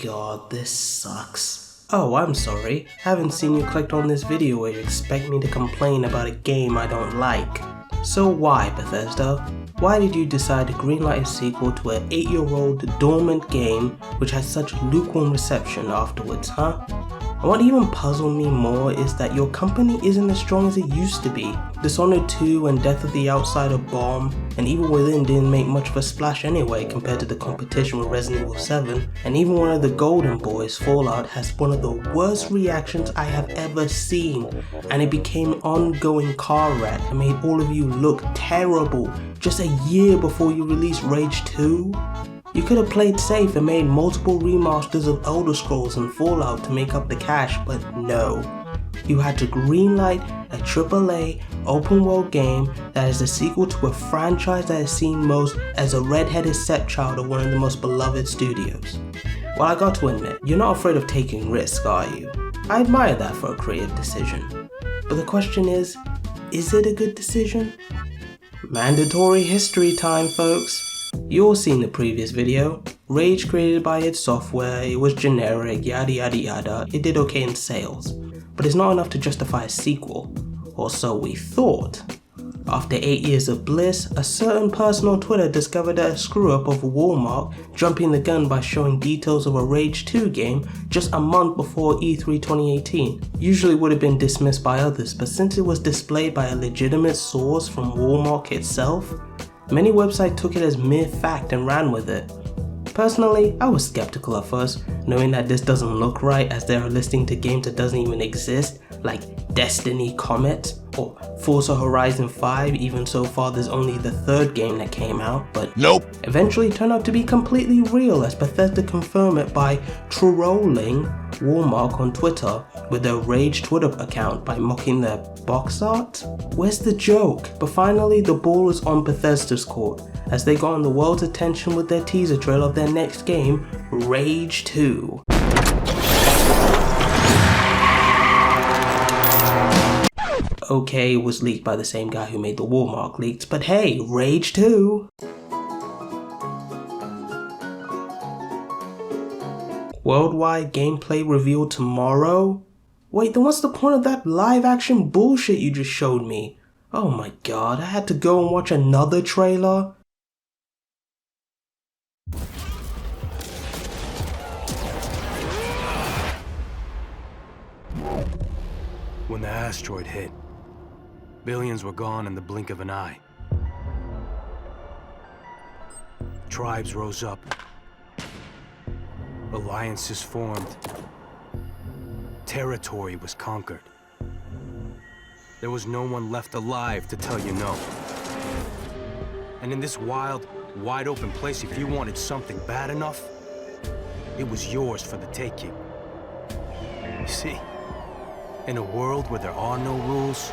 god, this sucks. Oh, I'm sorry. Haven't seen you clicked on this video where you expect me to complain about a game I don't like. So why, Bethesda? Why did you decide to greenlight a sequel to an 8-year-old dormant game which had such lukewarm reception afterwards, huh? And what even puzzled me more is that your company isn't as strong as it used to be. Dishonored 2 and Death of the Outsider bombed, and Evil Within didn't make much of a splash anyway compared to the competition with Resident Evil 7, and even one of the Golden Boys, Fallout, has one of the worst reactions I have ever seen, and it became an ongoing car wreck and made all of you look terrible just a year before you released Rage 2. You could have played safe and made multiple remasters of Elder Scrolls and Fallout to make up the cash, but no. You had to greenlight a AAA open world game that is a sequel to a franchise that is seen most as a red-headed stepchild of one of the most beloved studios. Well, I got to admit, you're not afraid of taking risks, are you? I admire that for a creative decision. But the question is it a good decision? Mandatory history time, folks. You all seen the previous video. Rage created by id Software, it was generic, yada yada yada, it did okay in sales. But it's not enough to justify a sequel, or so we thought. After 8 years of bliss, a certain person on Twitter discovered a screw-up of Walmart jumping the gun by showing details of a Rage 2 game just a month before E3 2018. Usually would have been dismissed by others, but since it was displayed by a legitimate source from Walmart itself, many websites took it as mere fact and ran with it. Personally, I was skeptical at first, knowing that this doesn't look right as they are listing to games that doesn't even exist, like Destiny Comet or Forza Horizon 5, even so far there's only the third game that came out, but nope. Eventually turned out to be completely real as Bethesda confirmed it by trolling Walmart on Twitter with their Rage Twitter account by mocking their box art. Where's the joke? But finally the ball is on Bethesda's court as they got on the world's attention with their teaser trailer of their next game, Rage 2. Okay, it was leaked by the same guy who made the Walmart leaks, but hey, Rage 2! Worldwide gameplay reveal tomorrow? Wait, then what's the point of that live action bullshit you just showed me? Oh my god, I had to go and watch another trailer? When the asteroid hit, billions were gone in the blink of an eye. Tribes rose up. Alliances formed. Territory was conquered. There was no one left alive to tell you no. And in this wild, wide open place, if you wanted something bad enough, it was yours for the taking. You see, in a world where there are no rules,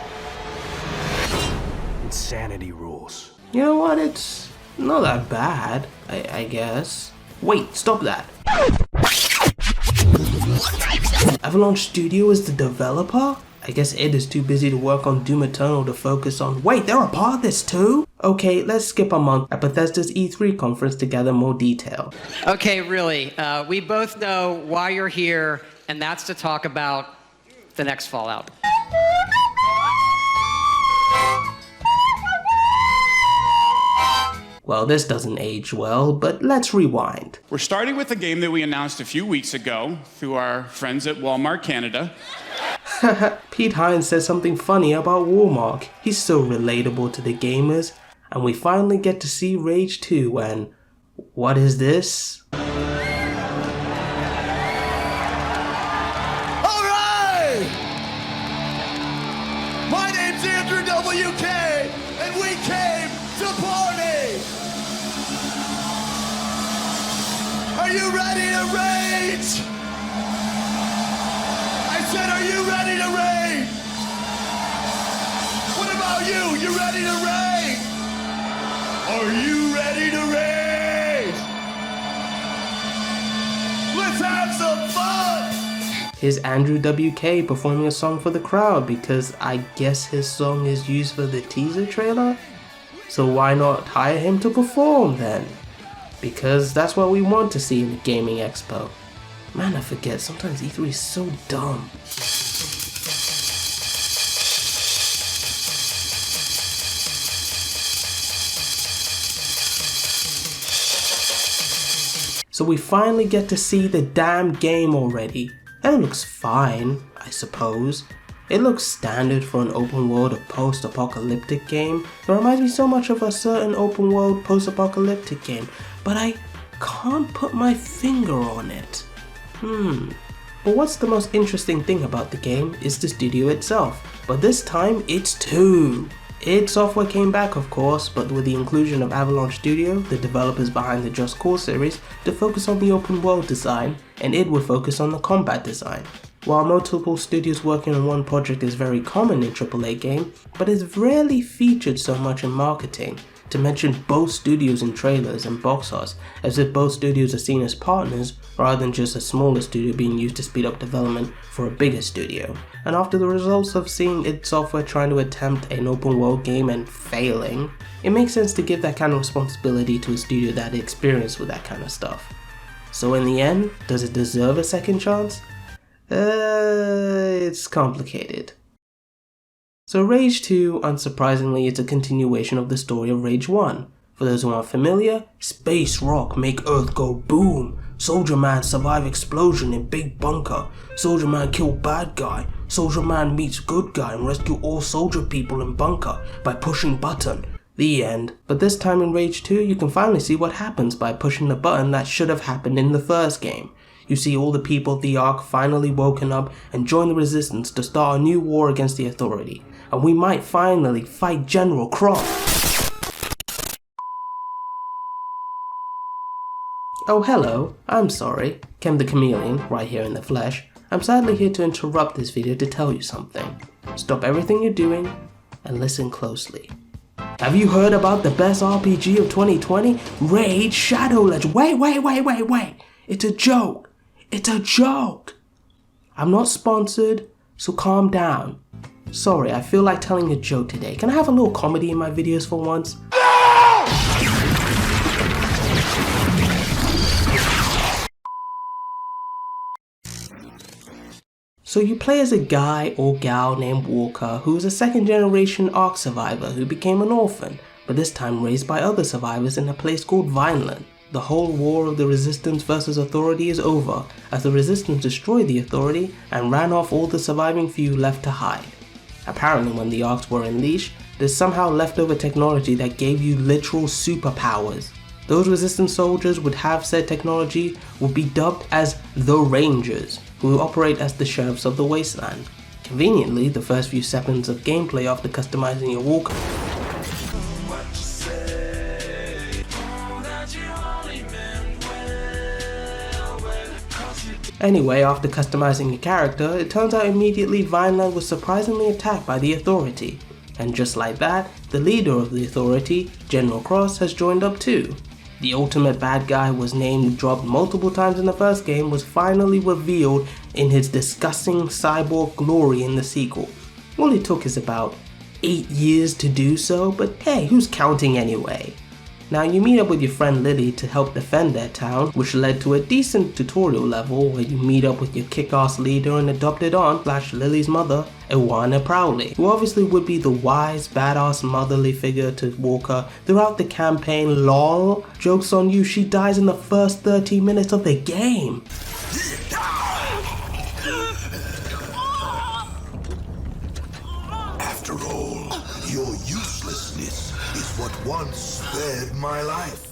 insanity rules. You know what, it's not that bad, I guess. Wait, stop that. Avalanche Studio is the developer? I guess id is too busy to work on Doom Eternal to focus on— wait, they're a part of this too? Okay, let's skip a month at Bethesda's E3 conference to gather more detail. Okay, really, we both know why you're here, and that's to talk about the next Fallout. Well, this doesn't age well, but let's rewind. We're starting with a game that we announced a few weeks ago through our friends at Walmart Canada. Pete Hines says something funny about Walmart. He's so relatable to the gamers, and we finally get to see Rage 2 and— what is this? Alright! My name's Andrew WK, and we came to party! Are you ready to rage? I said, are you ready to rage? What about you? You ready to rage? Are you ready to rage? Let's have some fun! Here's Andrew WK performing a song for the crowd because I guess his song is used for the teaser trailer? So why not hire him to perform then? Because that's what we want to see in the gaming expo. Man, I forget, sometimes E3 is so dumb. So we finally get to see the damn game already, and it looks fine, I suppose. It looks standard for an open world or post-apocalyptic game. It reminds me so much of a certain open world post-apocalyptic game, but I can't put my finger on it. But what's the most interesting thing about the game is the studio itself, but this time it's two. id Software came back, of course, but with the inclusion of Avalanche Studio, the developers behind the Just Cause series, to focus on the open world design, and id would focus on the combat design. While multiple studios working on one project is very common in AAA game, but is rarely featured so much in marketing, to mention both studios in trailers and box arts, as if both studios are seen as partners rather than just a smaller studio being used to speed up development for a bigger studio. And after the results of seeing id Software trying to attempt an open world game and failing, it makes sense to give that kind of responsibility to a studio that had experience with that kind of stuff. So in the end, does it deserve a second chance? It's complicated. So Rage 2, unsurprisingly, is a continuation of the story of Rage 1. For those who aren't familiar, space rock make Earth go boom. Soldier Man survive explosion in big bunker. Soldier Man kill bad guy. Soldier Man meets good guy and rescue all soldier people in bunker by pushing button. The end. But this time in Rage 2, you can finally see what happens by pushing the button that should have happened in the first game. You see all the people of the Ark finally woken up and join the resistance to start a new war against the authority. And we might finally fight General Cross. Oh hello, I'm sorry, Chem the Chameleon, right here in the flesh. I'm sadly here to interrupt this video to tell you something. Stop everything you're doing and listen closely. Have you heard about the best RPG of 2020? Raid Shadow Legends. Wait. It's a joke. It's a joke. I'm not sponsored, so calm down. Sorry, I feel like telling a joke today. Can I have a little comedy in my videos for once? So you play as a guy or gal named Walker who is a second generation Ark survivor who became an orphan, but this time raised by other survivors in a place called Vineland. The whole war of the Resistance versus Authority is over, as the Resistance destroyed the Authority and ran off all the surviving few left to hide. Apparently when the Arks were unleashed, there's somehow leftover technology that gave you literal superpowers. Those Resistance soldiers would have said technology would be dubbed as the Rangers, who will operate as the sheriffs of the wasteland. Conveniently, the first few seconds of gameplay after customizing your Walker Anyway, after customizing your character, it turns out immediately Vineland was surprisingly attacked by the Authority. And just like that, the leader of the Authority, General Cross, has joined up too. The ultimate bad guy was named and dropped multiple times in the first game was finally revealed in his disgusting cyborg glory in the sequel. All it took is about 8 years to do so, but hey, who's counting anyway? Now you meet up with your friend Lily to help defend their town, which led to a decent tutorial level where you meet up with your kick-ass leader and adopted aunt / Lily's mother, Iwana Prowley, who obviously would be the wise, badass motherly figure to Walker throughout the campaign. LOL, joke's on you, she dies in the first 30 minutes of the game. After all, your uselessness is what once spared my life.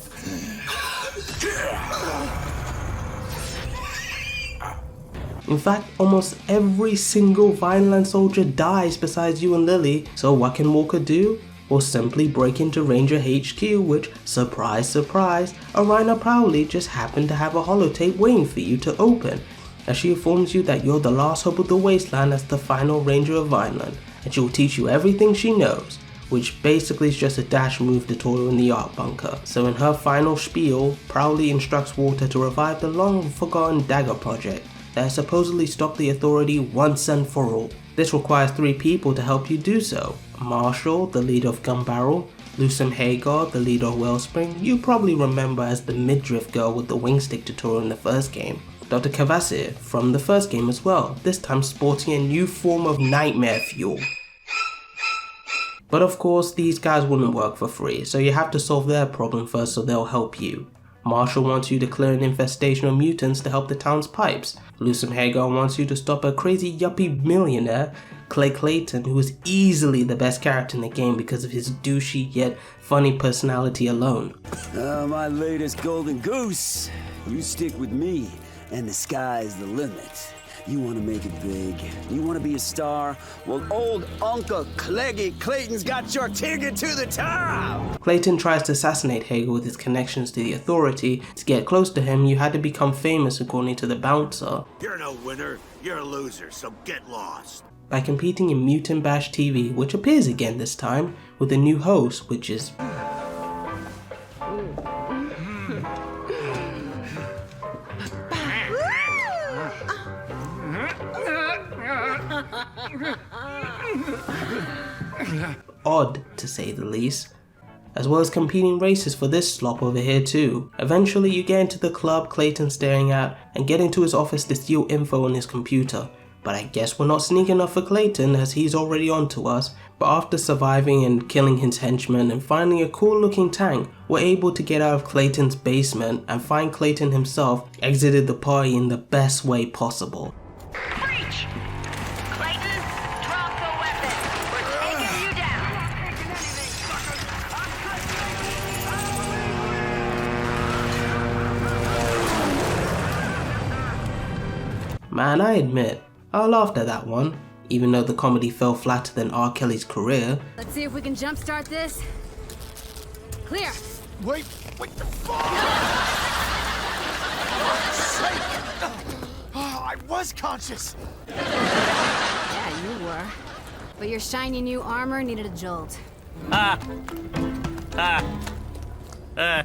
In fact, almost every single Vineland soldier dies besides you and Lily, so what can Walker do? Well, simply break into Ranger HQ, which, surprise surprise, Irina Prowley just happened to have a holotape waiting for you to open, as she informs you that you're the last hope of the wasteland as the final Ranger of Vineland, and she will teach you everything she knows, which basically is just a dash move tutorial in the Ark bunker. So in her final spiel, Prowley instructs Walter to revive the long forgotten Dagger project that has supposedly stopped the Authority once and for all. This requires 3 people to help you do so. Marshall, the leader of Gun Barrel, Lucem Hagar, the leader of Wellspring, you probably remember as the midriff girl with the wingstick tutorial in the first game, Dr. Kvasir from the first game as well, this time sporting a new form of nightmare fuel. But of course, these guys wouldn't work for free, so you have to solve their problem first so they'll help you. Marshall wants you to clear an infestation of mutants to help the town's pipes. Lucen Hagar wants you to stop a crazy yuppie millionaire, Clay Clayton, who is easily the best character in the game because of his douchey yet funny personality alone. My latest golden goose. You stick with me, and the sky's the limit. You want to make it big? You want to be a star? Well, old Uncle Cleggy Clayton's got your ticket to the top! Clayton tries to assassinate Hagar with his connections to the Authority. To get close to him, you had to become famous according to the bouncer. You're no winner, you're a loser, so get lost. By competing in Mutant Bash TV, which appears again this time, with a new host, which is... odd, to say the least, as well as competing races for this slop over here too. Eventually you get into the club Clayton's staring at and get into his office to steal info on his computer. But I guess we're not sneaky enough for Clayton as he's already onto us. But after surviving and killing his henchmen and finding a cool looking tank, we're able to get out of Clayton's basement and find Clayton himself exited the party in the best way possible. Breach! Clayton, drop the weapon. We're taking you down. Man, I admit, I laughed at that one, even though the comedy fell flatter than R. Kelly's career. Let's see if we can jumpstart this. Clear. Wait, the fuck? I was conscious. Yeah, you were. But your shiny new armor needed a jolt. But I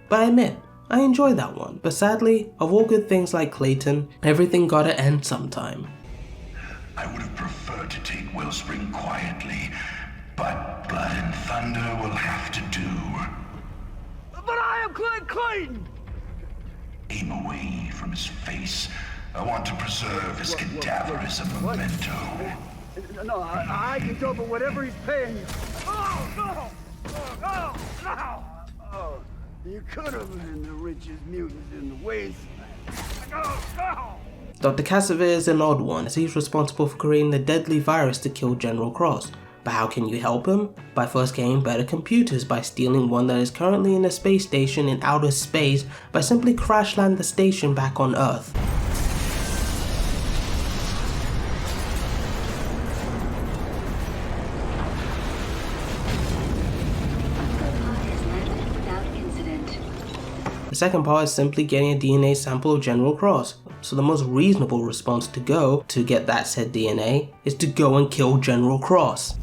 admit, I enjoyed that one. But sadly, of all good things like Clayton, everything gotta end sometime. I would have preferred to take Wellspring quietly, but Blood and Thunder will have to do. But I am Clayton! Aim away from his face. I want to preserve his cadaver as a memento. No, I can go for whatever he's paying you. Oh, no! Oh, no! Oh, you could have been the richest mutant in the wasteland. No! Dr. Kvasir is an odd one as he's responsible for creating the deadly virus to kill General Cross. But how can you help him? By first getting better computers by stealing one that is currently in a space station in outer space by simply crash land the station back on Earth. The second part is simply getting a DNA sample of General Cross. So the most reasonable response to go to get that said DNA is to go and kill General Cross.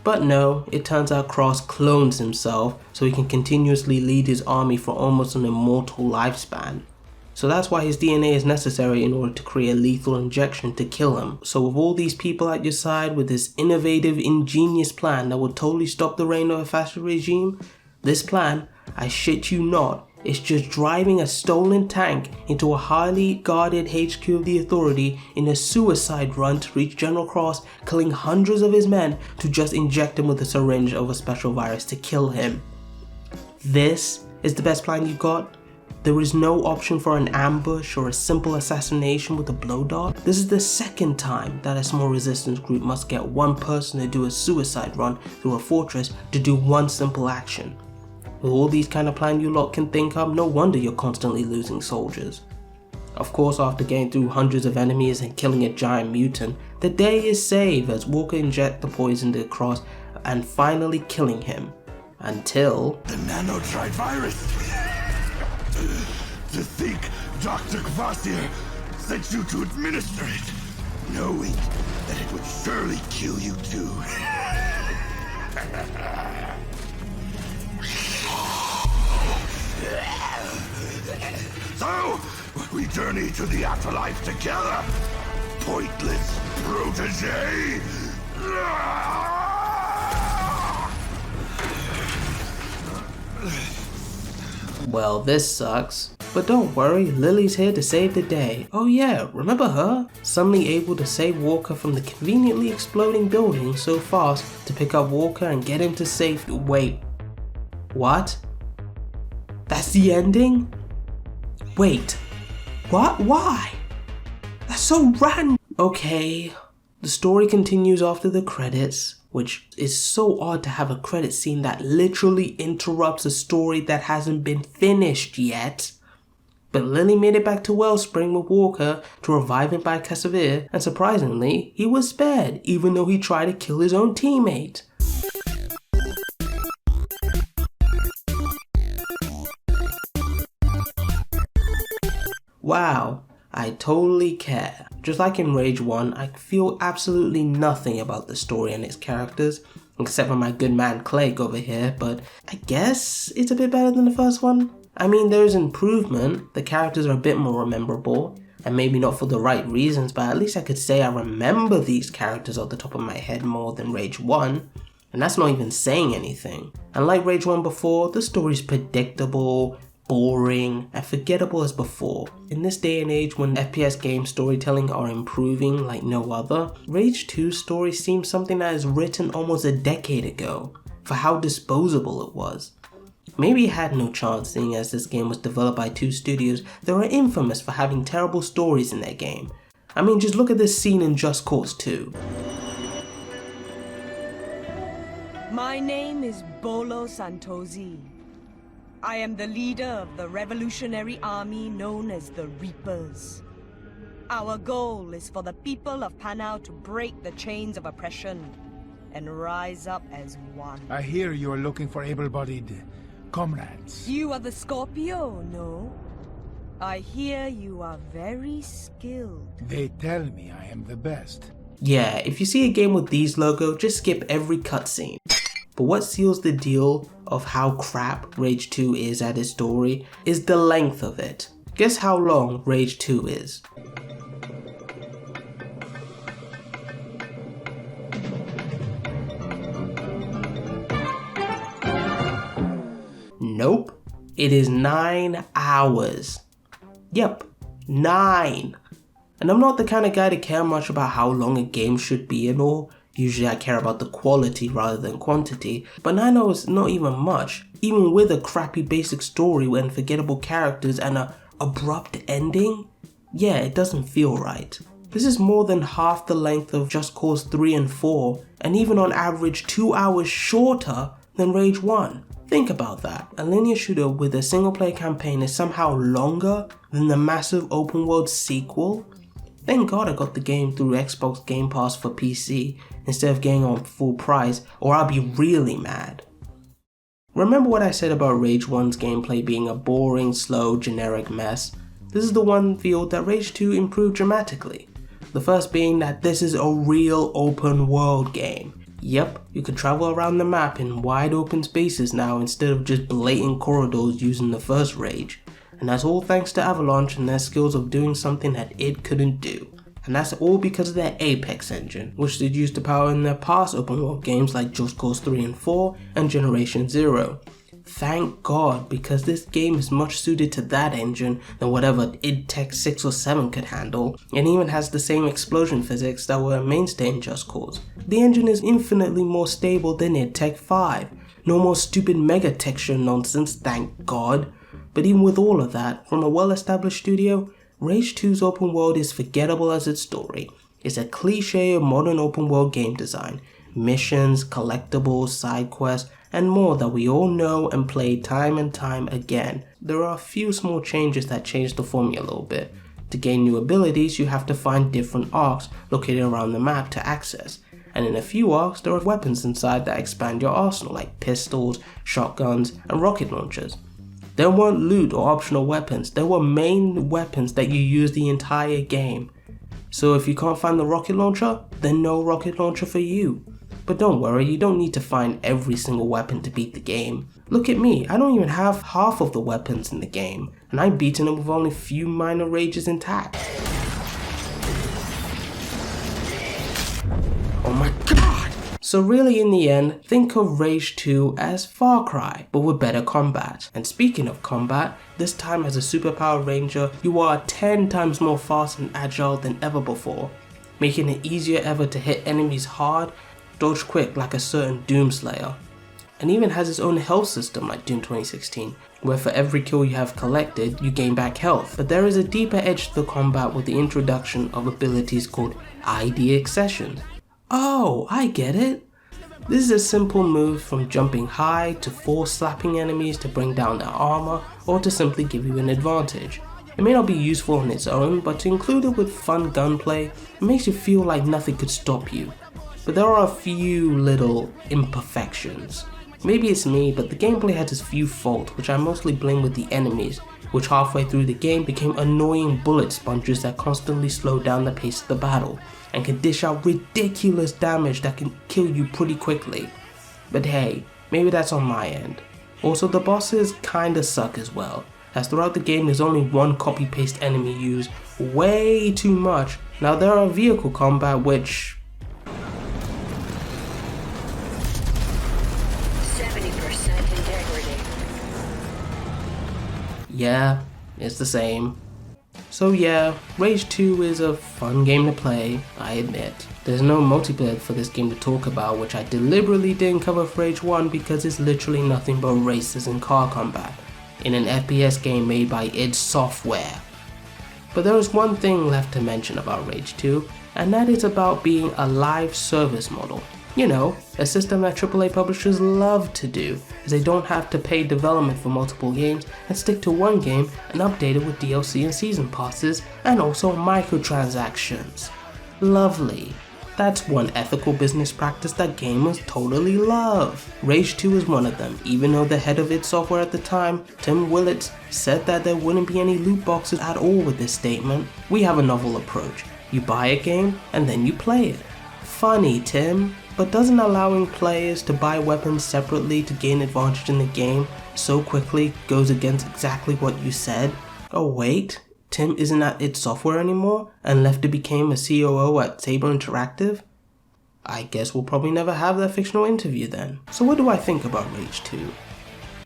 But no, it turns out Cross clones himself so he can continuously lead his army for almost an immortal lifespan. So that's why his DNA is necessary in order to create a lethal injection to kill him. So with all these people at your side with this innovative, ingenious plan that will totally stop the reign of a fascist regime, this plan, I shit you not, is just driving a stolen tank into a highly guarded HQ of the Authority in a suicide run to reach General Cross, killing hundreds of his men to just inject him with a syringe of a special virus to kill him. This is the best plan you got? There is no option for an ambush or a simple assassination with a blow dart? This is the second time that a small resistance group must get one person to do a suicide run through a fortress to do one simple action. With all these kind of plans you lot can think of, no wonder you're constantly losing soldiers. Of course, after getting through hundreds of enemies and killing a giant mutant, the day is saved as Walker injects the poison to Cross and finally killing him. Until... The nanotrite virus! To think Dr. Kvasir sent you to administer it, knowing that it would surely kill you too. So, we journey to the afterlife together. pointless protege! Well, this sucks. But don't worry, Lily's here to save the day. Oh yeah, remember her? Suddenly able to save Walker from the conveniently exploding building so fast to pick up Walker and get him to safety. Wait, what? That's the ending? Wait, what? Why? That's so random. Okay, the story continues after the credits, which is so odd to have a credit scene that literally interrupts a story that hasn't been finished yet. But Lily made it back to Wellspring with Walker to revive him by Cassavir, and surprisingly, he was spared, even though he tried to kill his own teammate. Wow, I totally care. Just like in Rage 1, I feel absolutely nothing about the story and its characters, except for my good man Clegg over here, but I guess it's a bit better than the first one. I mean, there's improvement, the characters are a bit more memorable, and maybe not for the right reasons, but at least I could say I remember these characters off the top of my head more than Rage 1, and that's not even saying anything. And like Rage 1 before, the story's predictable, boring, and forgettable as before. In this day and age when FPS game storytelling are improving like no other, Rage 2's story seems something that is written almost a decade ago, for how disposable it was. Maybe it had no chance seeing as this game was developed by two studios that were infamous for having terrible stories in their game. I mean, just look at this scene in Just Cause 2. My name is Bolo Santosi. I am the leader of the revolutionary army known as the Reapers. Our goal is for the people of Panau to break the chains of oppression and rise up as one. I hear you are looking for able-bodied comrades. You are the Scorpio, no? I hear you are very skilled. They tell me I am the best. Yeah, if you see a game with these logos, just skip every cutscene. But what seals the deal of how crap Rage 2 is at its story is the length of it. Guess how long Rage 2 is? Nope, it is 9 hours. Yep, 9. And I'm not the kind of guy to care much about how long a game should be and all. Usually I care about the quality rather than quantity, but 9 hours is not even much, even with a crappy basic story and forgettable characters and a abrupt ending. Yeah, it doesn't feel right. This is more than half the length of Just Cause 3 and 4, and even on average 2 hours shorter than Rage 1. Think about that. A linear shooter with a single player campaign is somehow longer than the massive open world sequel? Thank God I got the game through Xbox Game Pass for PC instead of getting on full price, or I'll be really mad. Remember what I said about Rage 1's gameplay being a boring, slow, generic mess? This is the one field that Rage 2 improved dramatically. The first being that this is a real open world game. Yep, you can travel around the map in wide open spaces now instead of just blatant corridors using the first Rage. And that's all thanks to Avalanche and their skills of doing something that id couldn't do. And that's all because of their Apex engine, which they'd used to power in their past open world games like Just Cause 3 and 4 and Generation Zero. Thank God, because this game is much suited to that engine than whatever id Tech 6 or 7 could handle, and even has the same explosion physics that were a mainstay in Just Cause. The engine is infinitely more stable than id Tech 5. No more stupid mega texture nonsense, thank God. But even with all of that, from a well-established studio, Rage 2's open world is forgettable as its story. It's a cliche of modern open world game design. Missions, collectibles, side quests, and more that we all know and play time and time again. There are a few small changes that change the formula a little bit. To gain new abilities, you have to find different arcs located around the map to access. And in a few arcs, there are weapons inside that expand your arsenal, like pistols, shotguns, and rocket launchers. There weren't loot or optional weapons, there were main weapons that you use the entire game. So if you can't find the rocket launcher, then no rocket launcher for you. But don't worry, you don't need to find every single weapon to beat the game. Look at me, I don't even have half of the weapons in the game, and I've beaten them with only a few minor rages intact. So really in the end, think of Rage 2 as Far Cry, but with better combat. And speaking of combat, this time as a superpower ranger, you are 10 times more fast and agile than ever before, making it easier ever to hit enemies hard, dodge quick like a certain Doomslayer. And even has its own health system like Doom 2016, where for every kill you have collected, you gain back health. But there is a deeper edge to the combat with the introduction of abilities called ID accession. Oh, I get it. This is a simple move from jumping high to force slapping enemies to bring down their armor or to simply give you an advantage. It may not be useful on its own, but to include it with fun gunplay, it makes you feel like nothing could stop you. But there are a few little imperfections. Maybe it's me, but the gameplay has its few faults, which I mostly blame with the enemies, which halfway through the game became annoying bullet sponges that constantly slow down the pace of the battle and can dish out ridiculous damage that can kill you pretty quickly. But hey, maybe that's on my end. Also, the bosses kinda suck as well, as throughout the game there's only one copy-paste enemy used way too much. Now there are vehicle combat which... 70% integrity. Yeah, it's the same. So yeah, Rage 2 is a fun game to play, I admit. There's no multiplayer for this game to talk about, which I deliberately didn't cover for Rage 1 because it's literally nothing but races and car combat in an FPS game made by id Software. But there is one thing left to mention about Rage 2, and that is about being a live service model. You know, a system that AAA publishers love to do, as they don't have to pay development for multiple games and stick to one game and update it with DLC and season passes and also microtransactions. Lovely. That's one ethical business practice that gamers totally love. Rage 2 is one of them, even though the head of id Software at the time, Tim Willits, said that there wouldn't be any loot boxes at all with this statement. We have a novel approach. You buy a game and then you play it. Funny, Tim. But doesn't allowing players to buy weapons separately to gain advantage in the game so quickly goes against exactly what you said? Oh wait, Tim isn't at id Software anymore and left to become a COO at Saber Interactive? I guess we'll probably never have that fictional interview then. So what do I think about Rage 2?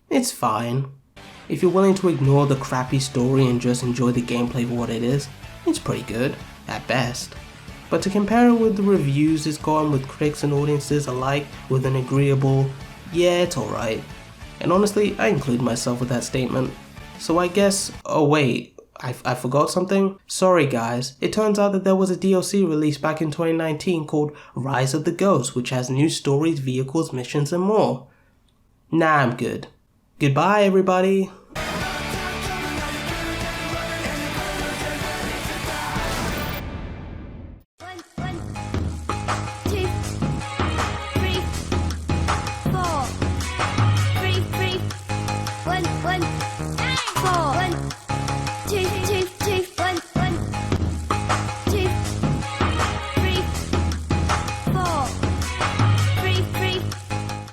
It's fine. If you're willing to ignore the crappy story and just enjoy the gameplay for what it is, it's pretty good, at best. But to compare it with the reviews it's gotten with critics and audiences alike with an agreeable, yeah, it's alright. And honestly, I include myself with that statement. So I guess, oh wait, I forgot something? Sorry guys, it turns out that there was a DLC released back in 2019 called Rise of the Ghost, which has new stories, vehicles, missions and more. Nah, I'm good. Goodbye everybody.